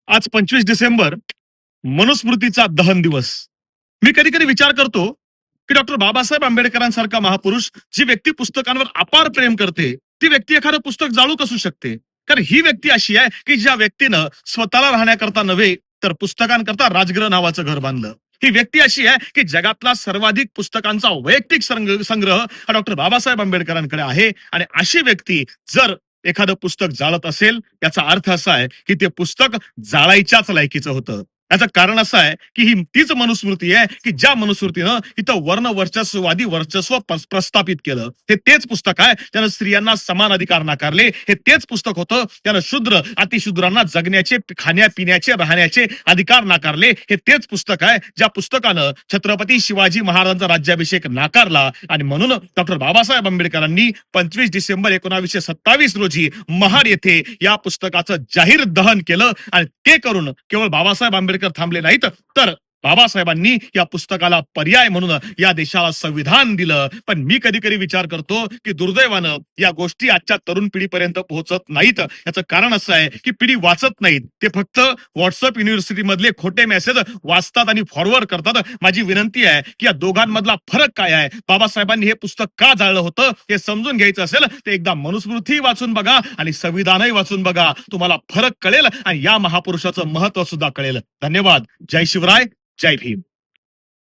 आज 25 डिसेंबर मनुस्मृतीचा दहन दिवस. मी कधी कधी विचार करतो की डॉक्टर बाबासाहेब आंबेडकरांसारखा महापुरुष, जी व्यक्ती पुस्तकांवर अपार प्रेम करते, ती व्यक्ती एखादं पुस्तक जाळू कसू शकते? कारण ही व्यक्ती अशी आहे की ज्या व्यक्तीनं स्वतःला राहण्याकरता नव्हे तर पुस्तकांकरता राजगृह नावाचं घर बांधलं. ही व्यक्ती अशी आहे की जगातला सर्वाधिक पुस्तकांचा वैयक्तिक संग्रह हा डॉक्टर बाबासाहेब आंबेडकरांकडे आहे. आणि अशी व्यक्ती जर एखादं पुस्तक जाळत असेल, याचा अर्थ असा आहे की ते पुस्तक जाळायच्याच लायकीचं होतं. याचं कारण असं आहे की ही तीच मनुस्मृती आहे की ज्या मनुस्मृतीनं इथं वर्ण वर्चस्ववादी वर्चस्व प्रस्थापित केलं. हे तेच पुस्तक आहे त्यानं स्त्रियांना समान अधिकार नाकारले. हे तेच पुस्तक होतं त्यानं शूद्र अतिशूद्रांना जगण्याचे, खाण्यापिण्याचे, राहण्याचे अधिकार नाकारले. हे तेच पुस्तक आहे ज्या पुस्तकानं छत्रपती शिवाजी महाराजांचा राज्याभिषेक नाकारला. आणि म्हणून डॉक्टर बाबासाहेब आंबेडकरांनी 25 डिसेंबर 1927 रोजी महाड येथे या पुस्तकाचं जाहीर दहन केलं. आणि ते करून केवळ बाबासाहेब आंबेडकर थांबले नाहीत, तर बाबासाहेबांनी या पुस्तकाला पर्याय म्हणून या देशाला संविधान दिलं. पण मी कधी कधी विचार करतो की दुर्दैवानं या गोष्टी आजच्या तरुण पिढीपर्यंत पोहोचत नाहीत. याचं कारण असं आहे की पिढी वाचत नाहीत, ते फक्त व्हॉट्सअप युनिव्हर्सिटी मधले खोटे मेसेज वाचतात आणि फॉरवर्ड करतात. माझी विनंती आहे की या दोघांमधला फरक काय आहे, बाबासाहेबांनी हे पुस्तक का जाळलं होतं हे समजून घ्यायचं असेल तर एकदा मनुस्मृती वाचून बघा आणि संविधानही वाचून बघा. तुम्हाला फरक कळेल आणि या महापुरुषाचं महत्व सुद्धा कळेल. धन्यवाद. जय शिवराय, जय भीम.